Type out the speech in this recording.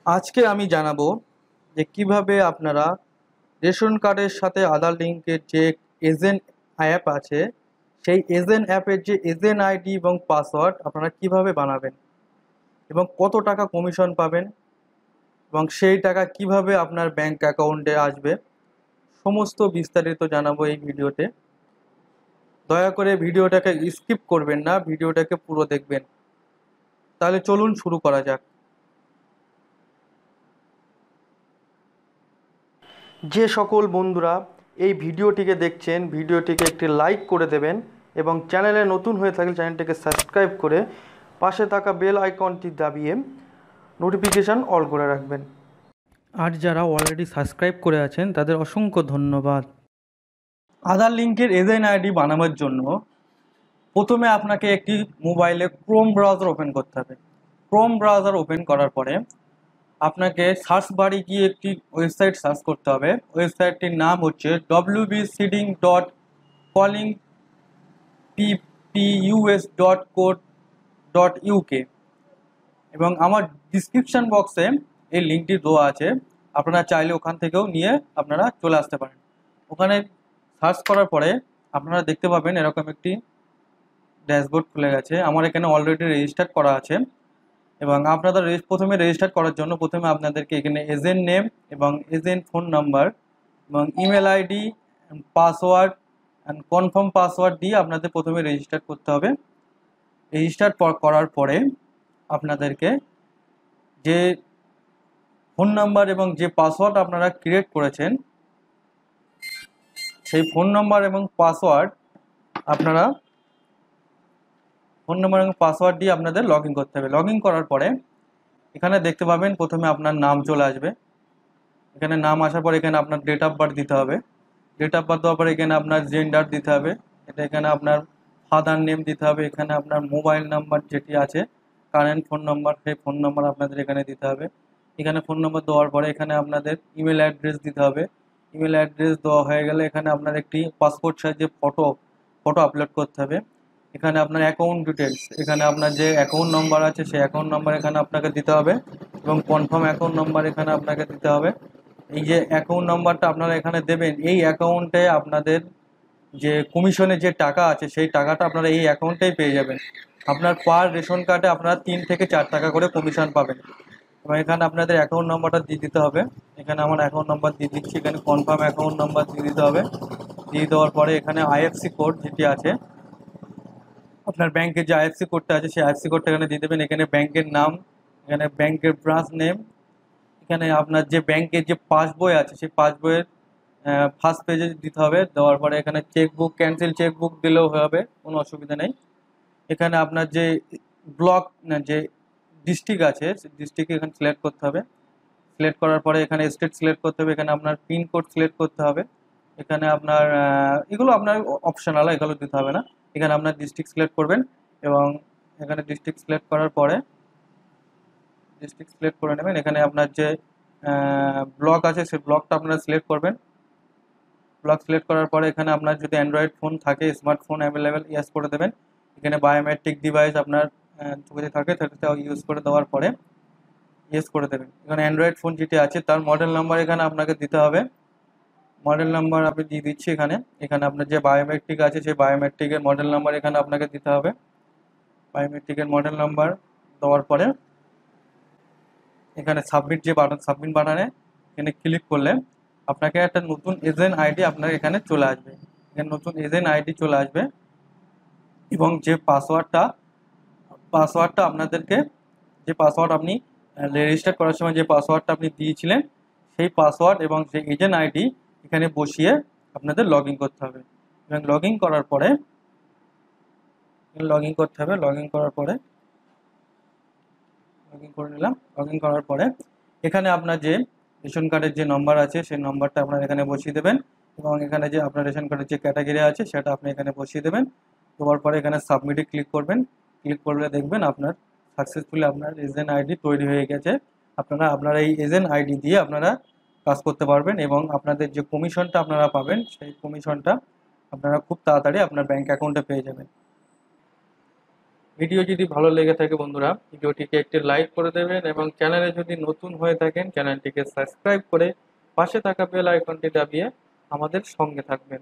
আজকে আমি জানাবো যে কিভাবে আপনারা রেশন কার্ডের সাথে আধার লিঙ্কের যে এজেন্ট অ্যাপ আছে সেই এজেন্ট অ্যাপের যে এজেন্ট আইডি এবং পাসওয়ার্ড আপনারা কিভাবে বানাবেন এবং কত টাকা কমিশন পাবেন এবং সেই টাকা কিভাবে আপনার ব্যাংক অ্যাকাউন্টে আসবে সমস্ত বিস্তারিত জানাবো এই ভিডিওতে। দয়া করে ভিডিওটাকে স্কিপ করবেন না, ভিডিওটাকে পুরো দেখবেন। তাহলে চলুন শুরু করা যাক। যে সকল বন্ধুরা এই ভিডিওটিকে দেখছেন ভিডিওটিকে একটি লাইক করে দেবেন এবং চ্যানেলে নতুন হয়ে থাকলে চ্যানেলটিকে সাবস্ক্রাইব করে পাশে থাকা বেল আইকনটি দাবিয়ে নোটিফিকেশান অল করে রাখবেন। আর যারা অলরেডি সাবস্ক্রাইব করে আছেন তাদের অসংখ্য ধন্যবাদ। আধার লিঙ্কের এজেন্ট আইডি বানানোর জন্য প্রথমে আপনাকে একটি মোবাইলে ক্রোম ব্রাউজার ওপেন করতে হবে। ক্রোম ব্রাউজার ওপেন করার পরে আপনাকে সার্চ বারে গিয়ে একটি ওয়েবসাইট সার্চ করতে হবে। ওয়েবসাইটটির নাম হচ্ছে www.callingppus.co.uk এবং আমার ডিসক্রিপশান বক্সে এই লিঙ্কটি দেওয়া আছে। আপনারা চাইলে ওখান থেকেও নিয়ে আপনারা চলে আসতে পারেন। ওখানে সার্চ করার পরে আপনারা দেখতে পাবেন এরকম একটি ড্যাশবোর্ড খুলে গেছে। আমার এখানে অলরেডি রেজিস্টার করা আছে এবং আপনাদের প্রথমে রেজিস্টার করার জন্য প্রথমে আপনাদেরকে এখানে এজেন্ট নেম এবং এজেন্ট ফোন নাম্বার এবং email ID, password and confirm password দিয়ে আপনাদের প্রথমে রেজিস্টার করতে হবে। রেজিস্টার করার পরে আপনাদেরকে যে ফোন নাম্বার এবং যে পাসওয়ার্ড আপনারা ক্রিয়েট করেছেন সেই ফোন নাম্বার এবং পাসওয়ার্ড দিয়ে আপনাদের লগ ইন করতে হবে। লগ ইন করার পরে এখানে দেখতে পাবেন প্রথমে আপনার নাম চলে আসবে। এখানে নাম আসার পর এখানে আপনার ডেট অফ বার্থ দিতে হবে। ডেট অফ বার্থ দেওয়ার পরে এখানে আপনার জেন্ডার দিতে হবে। এখানে আপনার ফাদার নেম দিতে হবে। এখানে আপনার মোবাইল নাম্বার যেটি আছে কারেন্ট ফোন নাম্বার, সেই ফোন নাম্বার আপনাদের এখানে দিতে হবে। এখানে ফোন নাম্বার দেওয়ার পরে এখানে আপনাদের ইমেল অ্যাড্রেস দিতে হবে। ইমেল অ্যাড্রেস দেওয়া হয়ে গেলে এখানে আপনার একটি পাসপোর্ট সাইজের ফটো আপলোড করতে হবে। এখানে আপনার অ্যাকাউন্ট ডিটেলস, এখানে আপনার যে অ্যাকাউন্ট নাম্বার আছে সেই অ্যাকাউন্ট নাম্বার এখানে আপনাকে দিতে হবে এবং কনফার্ম অ্যাকাউন্ট নাম্বার এখানে আপনাকে দিতে হবে। এই যে অ্যাকাউন্ট নাম্বারটা আপনারা এখানে দেবেন, এই অ্যাকাউন্টে আপনাদের যে কমিশনের যে টাকা আছে সেই টাকাটা আপনারা এই অ্যাকাউন্টেই পেয়ে যাবেন। আপনার পার রেশন কার্ডে আপনারা 3 থেকে 4 টাকা করে কমিশন পাবেন এবং এখানে আপনাদের অ্যাকাউন্ট নাম্বারটা দিয়ে দিতে হবে। এখানে আমার অ্যাকাউন্ট নাম্বার দিয়ে দিচ্ছি। এখানে কনফার্ম অ্যাকাউন্ট নাম্বার দিয়ে দিতে হবে। দিয়ে দেওয়ার পরে এখানে আইএফসি কোড যেটি আছে, আপনার ব্যাংকের যে আইএফসি কোডটা আছে সেই আইএফসি কোডটা এখানে দিয়ে দেবেন। এখানে ব্যাংকের নাম, এখানে ব্যাংকের ব্রাঞ্চ নেম, এখানে আপনার যে ব্যাংকের যে পাসবই আছে সেই পাসবইয়ের ফার্স্ট পেজে দিতে হবে। দেওয়ার পরে এখানে চেকবুক, ক্যান্সেল চেকবুক দিলেও হবে, কোনো অসুবিধা নেই। এখানে আপনার যে ব্লক না যে ডিস্ট্রিক্ট আছে সেই ডিস্ট্রিক্ট এখানে সিলেক্ট করতে হবে। সিলেক্ট করার পরে এখানে স্টেট সিলেক্ট করতে হবে। এখানে আপনার পিনকোড সিলেক্ট করতে হবে। এখানে আপনার এগুলো আপনার অপশনাল, এগুলো দিতে হবে না। এখানে আপনার ডিস্ট্রিক্ট সিলেক্ট করবেন এবং এখানে ডিস্ট্রিক্ট সিলেক্ট করার পরে ডিস্ট্রিক্ট সিলেক্ট করে নেবেন। এখানে আপনার যে ব্লক আছে সেই ব্লকটা আপনারা সিলেক্ট করবেন। ব্লক সিলেক্ট করার পরে এখানে আপনার যদি অ্যান্ড্রয়েড ফোন থাকে, স্মার্টফোন অ্যাভেলেবেল, ইয়েস করে দেবেন। এখানে বায়োমেট্রিক ডিভাইস আপনার যদি থাকে সেটা ইউজ করে দেওয়ার পরে ইয়েস করে দেবেন। এখানে অ্যান্ড্রয়েড ফোন যেটি আছে তার মডেল নাম্বার এখানে আপনাকে দিতে হবে। মডেল নাম্বার আপনি দিয়ে দিচ্ছি। এখানে এখানে আপনার যে বায়োমেট্রিক আছে সেই বায়োমেট্রিকের মডেল নাম্বার এখানে আপনাকে দিতে হবে। বায়োমেট্রিকের মডেল নাম্বার দেওয়ার পরে এখানে সাবমিট বাটনে এখানে ক্লিক করলে আপনাকে একটা নতুন এজেন্ট আইডি আপনার এখানে চলে আসবে। এখানে নতুন এজেন্ট আইডি চলে আসবে এবং যে পাসওয়ার্ডটা আপনাদেরকে, যে পাসওয়ার্ড আপনি রেজিস্টার করার সময় যে পাসওয়ার্ডটা আপনি দিয়েছিলেন সেই পাসওয়ার্ড এবং সেই এজেন্ট আইডি এখানে বসিয়ে আপনাদের লগ ইন করতে হবে এবং লগ ইন করার পরে লগ ইন করতে হবে। লগ ইন করার পরে লগ ইন করে নিলাম। লগ ইন করার পরে এখানে আপনার যে রেশন কার্ডের যে নম্বর আছে সেই নম্বরটা আপনার এখানে বসিয়ে দেবেন এবং এখানে যে আপনার রেশন কার্ডের যে ক্যাটাগরি আছে সেটা আপনি এখানে বসিয়ে দেবেন। দেওয়ার পরে এখানে সাবমিটে ক্লিক করবেন। ক্লিক করলে দেখবেন আপনার সাকসেসফুলি আপনার এজেন্ট আইডি তৈরি হয়ে গেছে। আপনার এই এজেন্ট আইডি দিয়ে আপনারা কাজ করতে পারবেন এবং আপনাদের যে কমিশনটা আপনারা পাবেন সেই কমিশনটা আপনারা খুব তাড়াতাড়ি আপনার ব্যাংক অ্যাকাউন্টে পেয়ে যাবেন। ভিডিও যদি ভালো লেগে থাকে বন্ধুরা, ভিডিওটিকে একটি লাইক করে দেবেন এবং চ্যানেলে যদি নতুন হয়ে থাকেন চ্যানেলটিকে সাবস্ক্রাইব করে পাশে থাকা বেল আইকনটি দাবিয়ে আমাদের সঙ্গে থাকবেন।